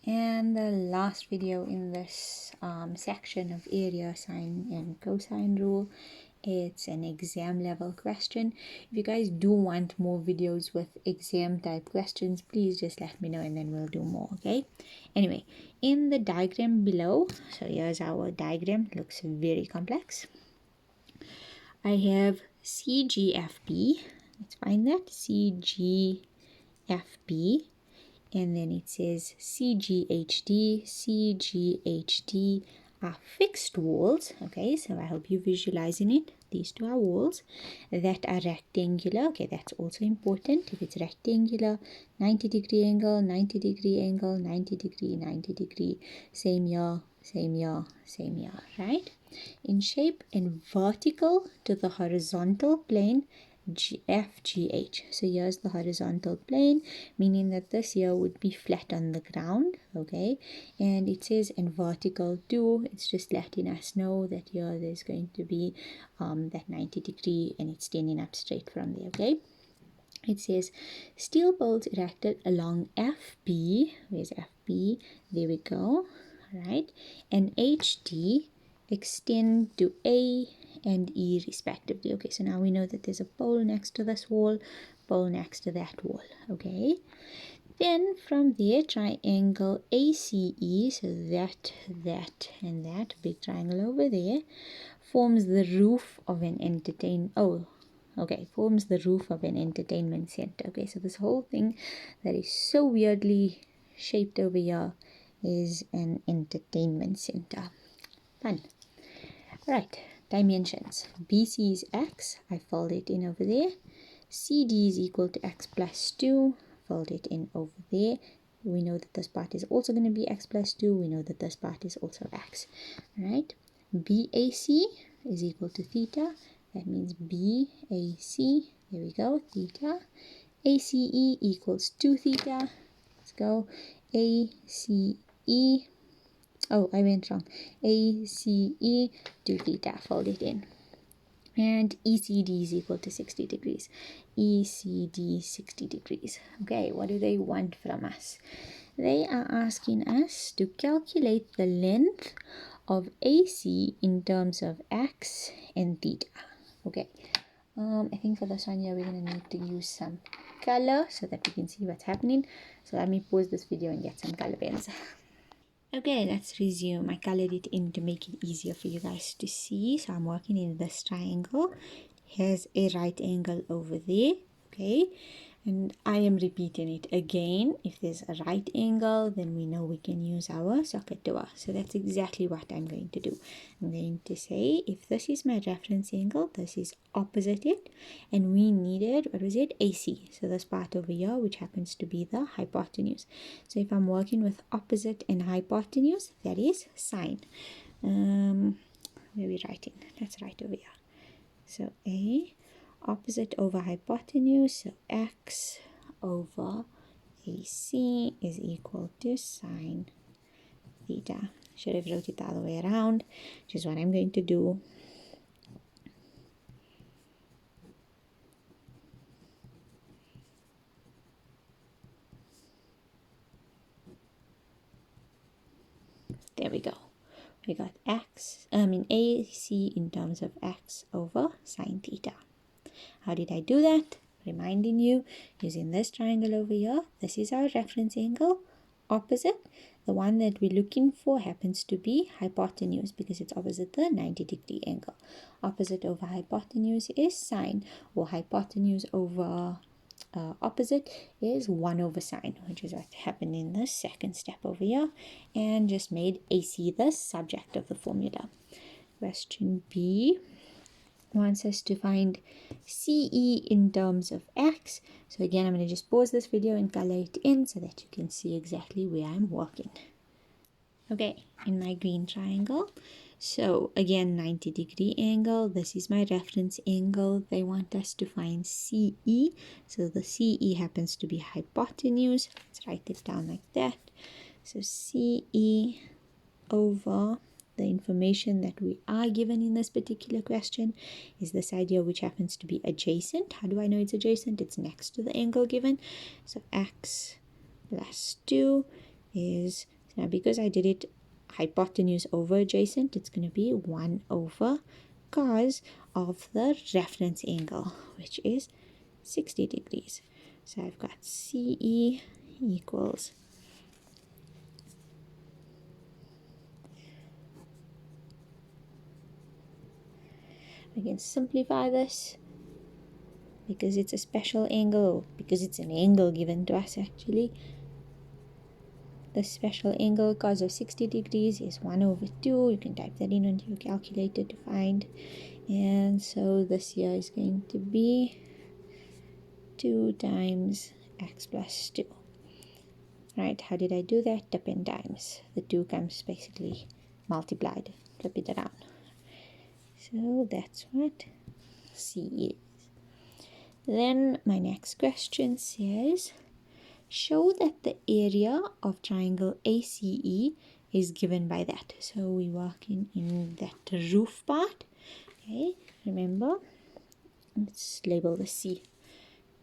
And the last video in this section of area, sine and cosine rule. It's an exam level question. If you guys do want more videos with exam type questions, please just let me know and then we'll do more. Okay, anyway, in the diagram below, so here's our diagram. It looks very complex. I have CGFB. Let's find that. CGFB. And then it says CGHD. CGHD are fixed walls. Okay, so I hope you're visualizing it. These two are walls that are rectangular. Okay, that's also important. If it's rectangular, 90-degree angle, 90-degree angle, 90-degree, 90-degree. Same here, same here, same here, right? In shape and vertical to the horizontal plane, FGH. So here's the horizontal plane, meaning that this here would be flat on the ground. Okay, and it says and vertical too. It's just letting us know that here there's going to be that 90-degree and it's standing up straight from there. Okay, it says steel poles erected along FB. Where's FB? There we go. All right, and HD extend to A and E respectively. Okay, so now we know that there's a pole next to this wall, pole next to that wall. Okay, then from there, triangle ACE, so that and that big triangle over there forms the roof of an forms the roof of an entertainment center. Okay, so this whole thing that is so weirdly shaped over here is an entertainment center. Fun. Right, dimensions. BC is x. I fold it in over there. CD is equal to x plus 2. Fold it in over there. We know that this part is also going to be x plus 2. We know that this part is also x. All right. BAC is equal to theta. That means BAC. There we go. Theta. ACE equals 2 theta. Let's go. ACE. Oh, I went wrong. ACE 2 theta. Fold it in. And ECD is equal to 60 degrees. ECD 60 degrees. Okay, what do they want from us? They are asking us to calculate the length of AC in terms of x and theta. Okay, I think for this one here we're going to need to use some color so that we can see what's happening. So let me pause this video and get some color pens. Okay, let's resume. I colored it in to make it easier for you guys to see. So I'm working in this triangle. Here's a right angle over there. Okay, and I am repeating it again. If there's a right angle, then we know we can use our socket tool. So that's exactly what I'm going to do. I'm going to say if this is my reference angle, this is opposite it, and we needed, what was it, AC. So this part over here, which happens to be the hypotenuse. So if I'm working with opposite and hypotenuse, that is sine. Where are we writing? Let's write over here. So A, opposite over hypotenuse, so x over AC is equal to sine theta. Should have wrote it the other way around, which is what I'm going to do. There we go. We got AC in terms of x over sine theta. How did I do that? Reminding you, using this triangle over here, this is our reference angle. Opposite, the one that we're looking for happens to be hypotenuse because it's opposite the 90-degree angle. Opposite over hypotenuse is sine, or hypotenuse over opposite is 1 over sine, which is what happened in the second step over here, and just made AC the subject of the formula. Question B wants us to find CE in terms of x. So again, I'm going to just pause this video and color it in so that you can see exactly where I'm working. Okay, in my green triangle, so again 90-degree angle, this is my reference angle. They want us to find CE, so the CE happens to be hypotenuse. Let's write it down like that. So CE over the information that we are given in this particular question is this idea, which happens to be adjacent. How do I know it's adjacent? It's next to the angle given. So x plus 2 is Now, because I did it hypotenuse over adjacent, it's going to be 1 over cos of the reference angle, which is 60 degrees. So I've got CE equals I can simplify this because it's a special angle, because it's an angle given to us actually. The special angle cos of 60 degrees is 1 over 2. You can type that in onto your calculator to find. And so this here is going to be 2 times x plus 2. Right, how did I do that? Dip in times. The 2 comes basically multiplied. Flip it around. So that's what C is. Then my next question says, show that the area of triangle ACE is given by that. So we working in that roof part. Okay, remember, let's label the C.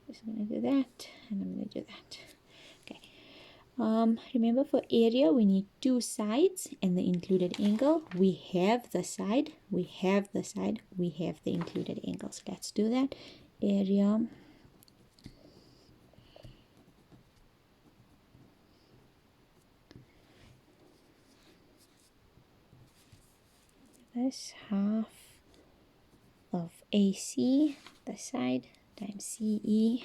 Just going to do that, and I'm going to do that. Okay. Remember, for area we need 2 sides and the included angle. We have the side, we have the side, we have the included angles. Let's do that. Area this half of AC, the side, times CE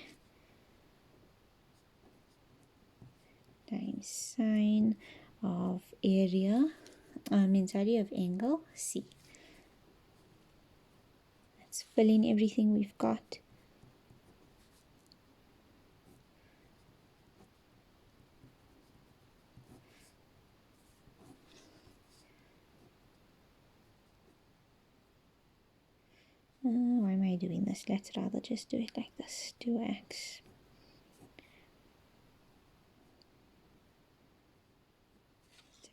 times sine of area, sorry, of angle C. Let's fill in everything we've got. Why am I doing this? Let's rather just do it like this. 2x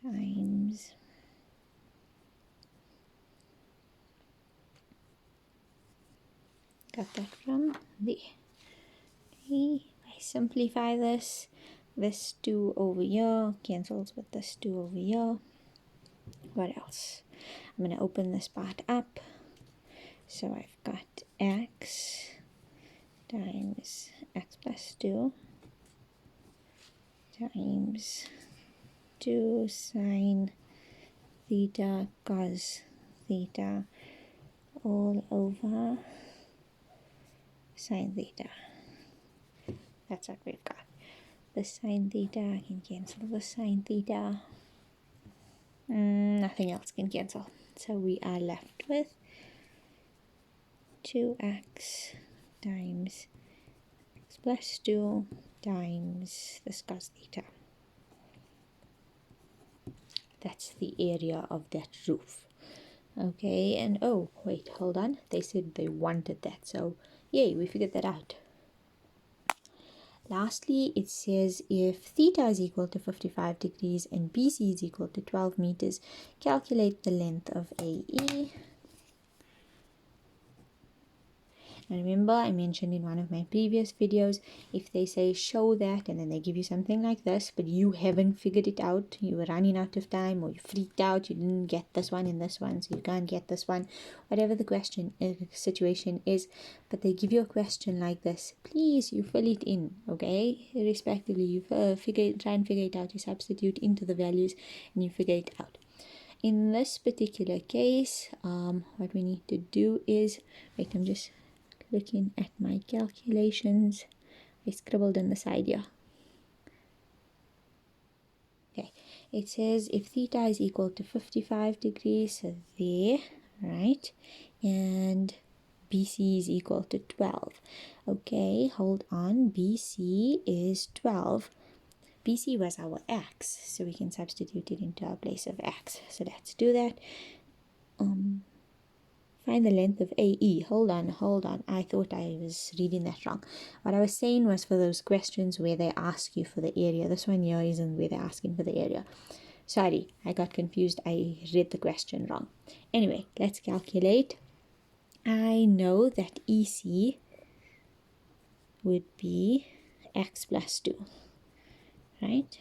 times got that from there. Okay, I simplify this. This 2 over here cancels with this 2 over here. What else? I'm going to open this part up. So I've got x times x plus 2 times 2 sine theta cos theta all over sine theta. That's what we've got. The sine theta, I can cancel the sine theta. Nothing else can cancel. So we are left with 2x times x plus 2 times this cos theta. That's the area of that roof. Okay, and oh, wait, hold on. They said they wanted that, so yay, we figured that out. Lastly, it says if theta is equal to 55 degrees and BC is equal to 12 meters, calculate the length of AE. And remember, I mentioned in one of my previous videos, if they say show that and then they give you something like this, but you haven't figured it out, you were running out of time or you freaked out, you didn't get this one and this one, so you can't get this one, whatever the situation is, but they give you a question like this, please, you fill it in, okay? Respectively, you try and figure it out, you substitute into the values and you figure it out. In this particular case, what we need to do is, wait, I'm just looking at my calculations. I scribbled on the side here. Okay, it says if theta is equal to 55 degrees, so there, right? And BC is equal to 12. Okay, hold on. BC is 12. BC was our x, so we can substitute it into our place of x. So let's do that. Find the length of AE. Hold on. I thought I was reading that wrong. What I was saying was for those questions where they ask you for the area. This one here isn't where they're asking for the area. Sorry, I got confused. I read the question wrong. Anyway, let's calculate. I know that EC would be x plus 2, right?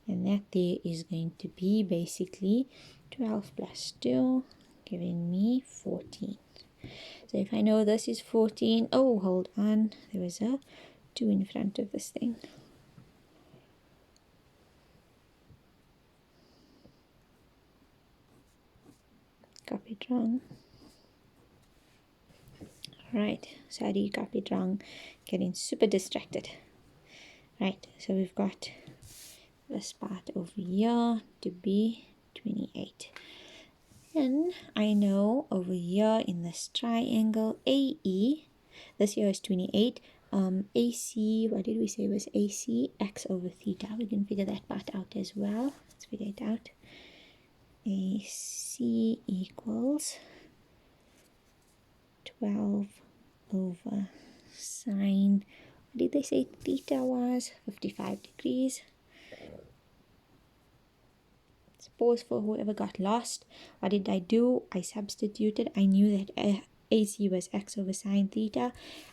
And that there is going to be basically 12 plus 2, giving me 14. So if I know this is 14, oh, hold on, there was a 2 in front of this thing. Copied wrong. Right, sorry, copied wrong. Getting super distracted. Right, so we've got this part over here to be 28. And I know over here in this triangle AE, this here is 28. AC, what did we say was AC? X over theta. We can figure that part out as well. Let's figure it out. AC equals 12 over sine, what did they say theta was? 55 degrees. Suppose for whoever got lost, what did I do? I substituted. I knew that AC was x over sine theta.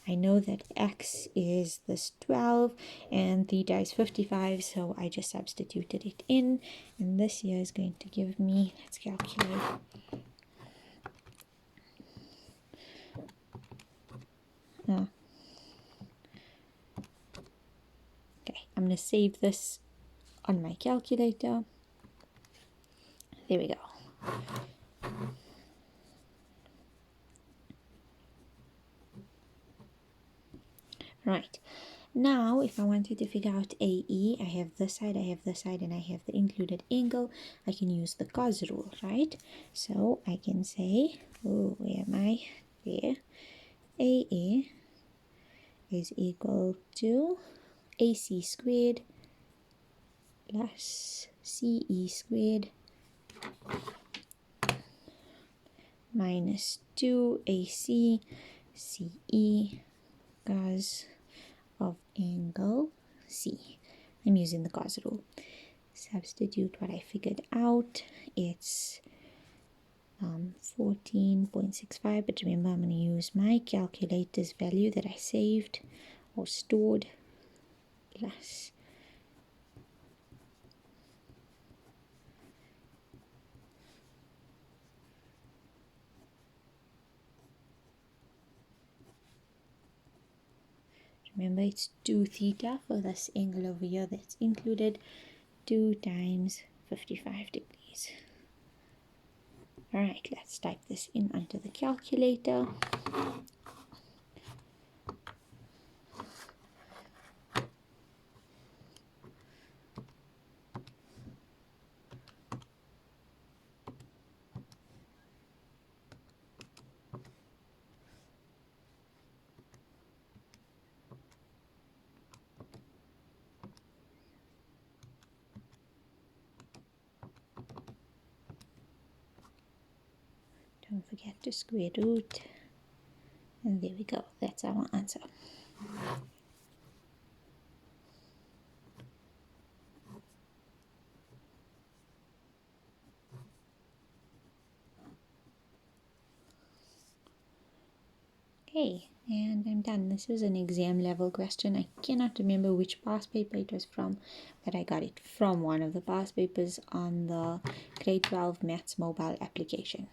I know that x is this 12 and theta is 55, so I just substituted it in, and this here is going to give me, let's calculate. Okay, I'm going to save this on my calculator. There we go. Right, now if I wanted to figure out AE, I have this side, I have this side, and I have the included angle. I can use the cos rule, right? So I can say, oh, where am I? There. AE is equal to AC squared plus CE squared minus 2AC CE cos of angle C. I'm using the cos rule. Substitute what I figured out. It's 14.65, but remember I'm going to use my calculator's value that I saved or stored, plus remember it's 2 theta for this angle over here that's included, 2 times 55 degrees. Alright, let's type this in onto the calculator. Don't forget to square root. And there we go. That's our answer. Okay, and I'm done. This was an exam level question. I cannot remember which past paper it was from, but I got it from one of the past papers on the grade 12 maths mobile application.